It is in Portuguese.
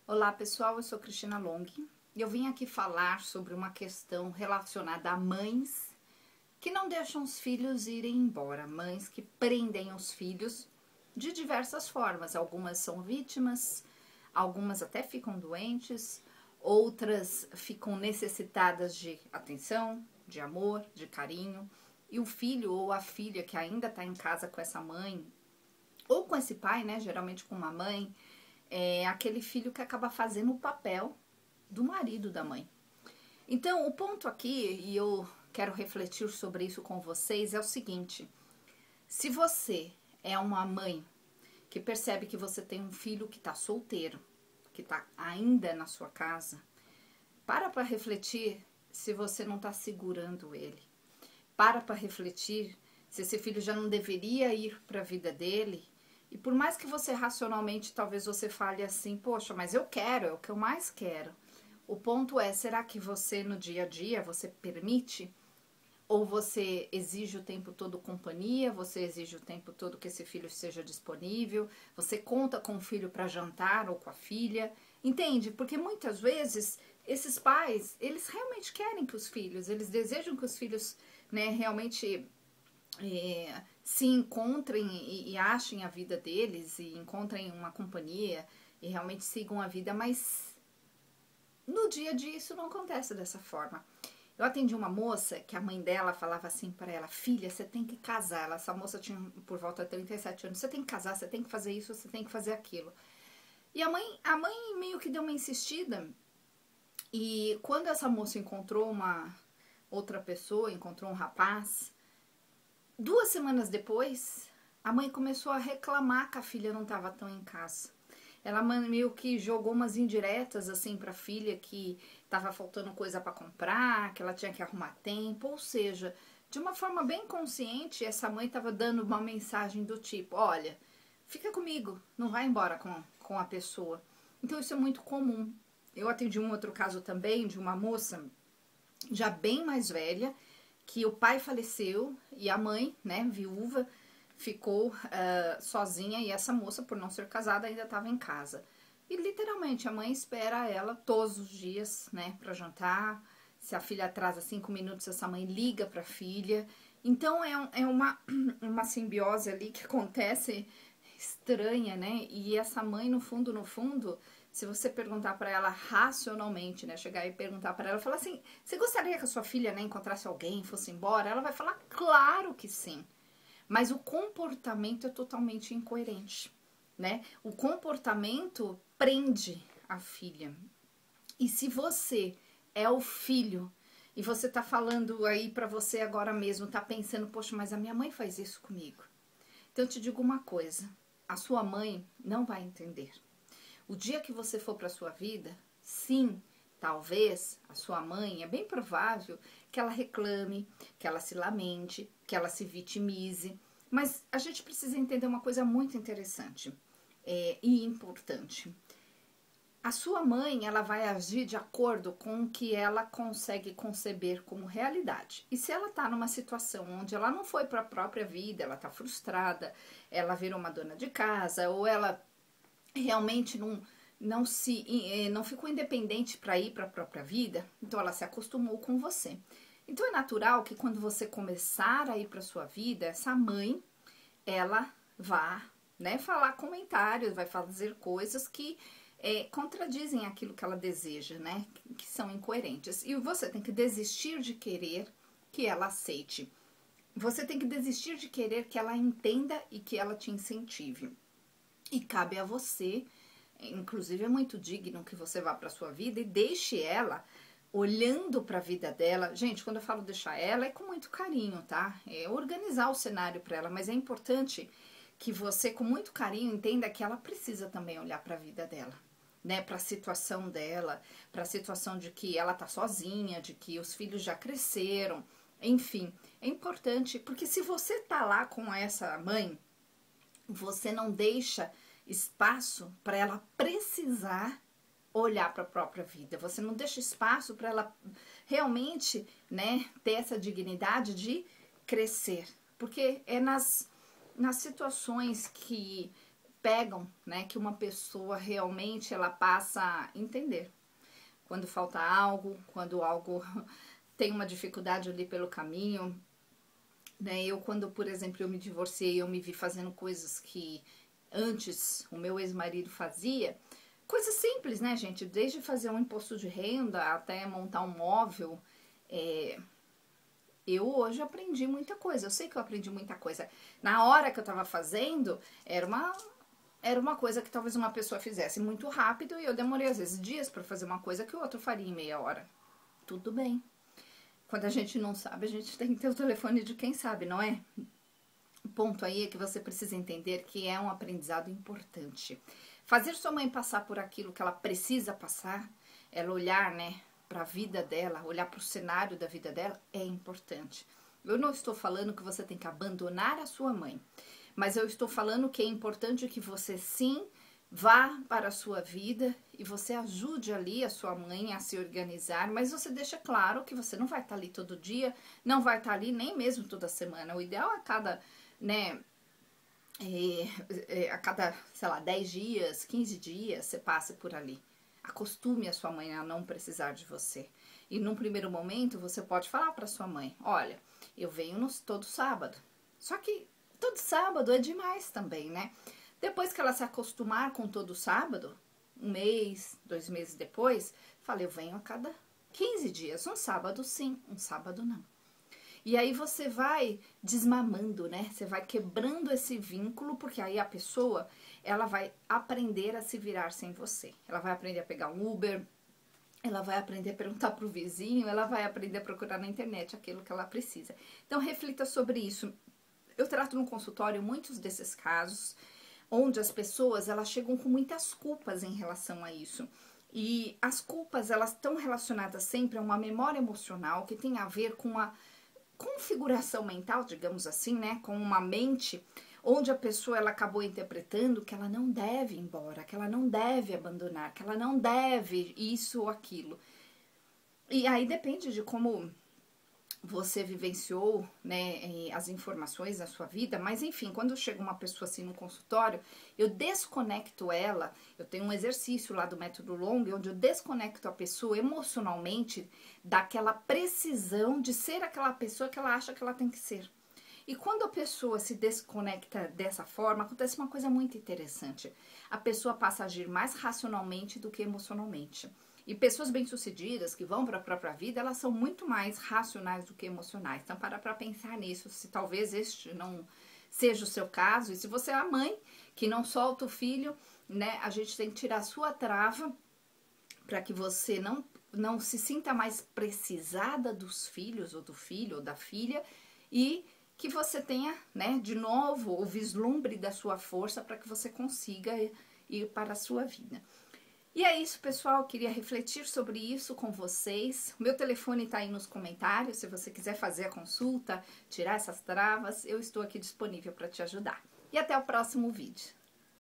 Olá pessoal, eu sou Cristina Long e eu vim aqui falar sobre uma questão relacionada a mães que não deixam os filhos irem embora, mães que prendem os filhos de diversas formas. Algumas são vítimas, algumas até ficam doentes, outras ficam necessitadas de atenção, de amor, de carinho, e o filho ou a filha que ainda está em casa com essa mãe ou com esse pai, né, geralmente com uma mãe, é aquele filho que acaba fazendo o papel do marido da mãe. Então, o ponto aqui, e eu quero refletir sobre isso com vocês, é o seguinte: se você é uma mãe que percebe que você tem um filho que está solteiro, que está ainda na sua casa, para refletir se você não está segurando ele. Para refletir se esse filho já não deveria ir para a vida dele. E por mais que você racionalmente, talvez você fale assim, poxa, mas eu quero, é o que eu mais quero. O ponto é, será que você no dia a dia, você permite? Ou você exige o tempo todo companhia, você exige o tempo todo que esse filho seja disponível, você conta com o filho para jantar ou com a filha, entende? Porque muitas vezes esses pais, eles realmente querem que os filhos, eles desejam que os filhos, né, realmente se encontrem e achem a vida deles e encontrem uma companhia e realmente sigam a vida, mas no dia a dia isso não acontece dessa forma. Eu atendi uma moça que a mãe dela falava assim para ela: filha, você tem que casar. Essa moça tinha por volta de 37 anos. Você tem que casar, você tem que fazer isso, você tem que fazer aquilo. E a mãe meio que deu uma insistida. E quando essa moça encontrou uma outra pessoa, encontrou um rapaz, 2 semanas depois, a mãe começou a reclamar que a filha não estava tão em casa. Ela meio que jogou umas indiretas assim para a filha que estava faltando coisa para comprar, que ela tinha que arrumar tempo, ou seja, de uma forma bem consciente, essa mãe estava dando uma mensagem do tipo: olha, fica comigo, não vai embora com a pessoa. Então isso é muito comum. Eu atendi um outro caso também de uma moça já bem mais velha, que o pai faleceu e a mãe, né, viúva, ficou sozinha, e essa moça, por não ser casada, ainda estava em casa. E literalmente a mãe espera ela todos os dias, né, para jantar. Se a filha atrasa 5 minutos, essa mãe liga para a filha. Então é uma simbiose ali que acontece estranha, né? E essa mãe, no fundo, se você perguntar para ela racionalmente, né, chegar e perguntar para ela, falar assim: você gostaria que a sua filha, né, encontrasse alguém, fosse embora? Ela vai falar: claro que sim. Mas o comportamento é totalmente incoerente, né? O comportamento prende a filha. E se você é o filho e você tá falando aí para você agora mesmo, tá pensando: poxa, mas a minha mãe faz isso comigo. Então eu te digo uma coisa: a sua mãe não vai entender. O dia que você for para sua vida, sim, talvez a sua mãe, é bem provável que ela reclame, que ela se lamente, que ela se vitimize. Mas a gente precisa entender uma coisa muito interessante e importante. A sua mãe, ela vai agir de acordo com o que ela consegue conceber como realidade. E se ela tá numa situação onde ela não foi para a própria vida, ela tá frustrada, ela virou uma dona de casa, ou ela realmente não ficou independente para ir para a própria vida, então ela se acostumou com você. Então é natural que quando você começar a ir para sua vida, essa mãe, ela vá, né, falar comentários, vai fazer coisas que contradizem aquilo que ela deseja, né, que são incoerentes. E você tem que desistir de querer que ela aceite. Você tem que desistir de querer que ela entenda e que ela te incentive. E cabe a você, inclusive é muito digno que você vá para sua vida e deixe ela olhando para a vida dela. Gente, quando eu falo deixar ela, é com muito carinho, tá? É organizar o cenário para ela, mas é importante que você, com muito carinho, entenda que ela precisa também olhar para a vida dela, né? Para a situação dela, para a situação de que ela tá sozinha, de que os filhos já cresceram, enfim. É importante, porque se você tá lá com essa mãe, você não deixa espaço para ela precisar olhar para a própria vida. Você não deixa espaço para ela realmente, né, ter essa dignidade de crescer. Porque é nas situações que pegam, né, que uma pessoa realmente ela passa a entender quando falta algo, quando algo tem uma dificuldade ali pelo caminho, né? Eu quando, por exemplo, eu me divorciei, eu me vi fazendo coisas que antes o meu ex-marido fazia, coisas simples, né, gente? Desde fazer um imposto de renda até montar um móvel, eu hoje aprendi muita coisa. Eu sei que eu aprendi muita coisa. Na hora que eu tava fazendo, era uma coisa que talvez uma pessoa fizesse muito rápido e eu demorei às vezes dias para fazer uma coisa que o outro faria em meia hora. Tudo bem. Quando a gente não sabe, a gente tem que ter o telefone de quem sabe, não é? O ponto aí é que você precisa entender que é um aprendizado importante. Fazer sua mãe passar por aquilo que ela precisa passar, ela olhar, né, para a vida dela, olhar para o cenário da vida dela, é importante. Eu não estou falando que você tem que abandonar a sua mãe, mas eu estou falando que é importante que você sim vá para a sua vida e você ajude ali a sua mãe a se organizar, mas você deixa claro que você não vai estar ali todo dia, não vai estar ali nem mesmo toda semana. O ideal é cada, né, a cada, sei lá, 10 dias, 15 dias, você passe por ali. Acostume a sua mãe a não precisar de você. E num primeiro momento, você pode falar para sua mãe, olha, eu venho todo sábado. Só que todo sábado é demais também, né? Depois que ela se acostumar com todo sábado, um mês, 2 meses depois, fala, eu venho a cada 15 dias. Um sábado sim, um sábado não. E aí você vai desmamando, né? Você vai quebrando esse vínculo, porque aí a pessoa, ela vai aprender a se virar sem você. Ela vai aprender a pegar um Uber, ela vai aprender a perguntar pro vizinho, ela vai aprender a procurar na internet aquilo que ela precisa. Então, reflita sobre isso. Eu trato no consultório muitos desses casos, onde as pessoas, elas chegam com muitas culpas em relação a isso. E as culpas, elas estão relacionadas sempre a uma memória emocional que tem a ver com a configuração mental, digamos assim, né, com uma mente onde a pessoa ela acabou interpretando que ela não deve ir embora, que ela não deve abandonar, que ela não deve isso ou aquilo. E aí depende de como você vivenciou, né, as informações da sua vida, mas enfim, quando chega uma pessoa assim no consultório, eu desconecto ela, eu tenho um exercício lá do método Long, onde eu desconecto a pessoa emocionalmente daquela precisão de ser aquela pessoa que ela acha que ela tem que ser. E quando a pessoa se desconecta dessa forma, acontece uma coisa muito interessante. A pessoa passa a agir mais racionalmente do que emocionalmente. E pessoas bem-sucedidas que vão para a própria vida, elas são muito mais racionais do que emocionais. Então, para pensar nisso, se talvez este não seja o seu caso. E se você é a mãe que não solta o filho, né, a gente tem que tirar a sua trava para que você não se sinta mais precisada dos filhos, ou do filho, ou da filha, e que você tenha, né, de novo, o vislumbre da sua força para que você consiga ir para a sua vida. E é isso, pessoal, eu queria refletir sobre isso com vocês. O meu telefone está aí nos comentários, se você quiser fazer a consulta, tirar essas travas, eu estou aqui disponível para te ajudar. E até o próximo vídeo.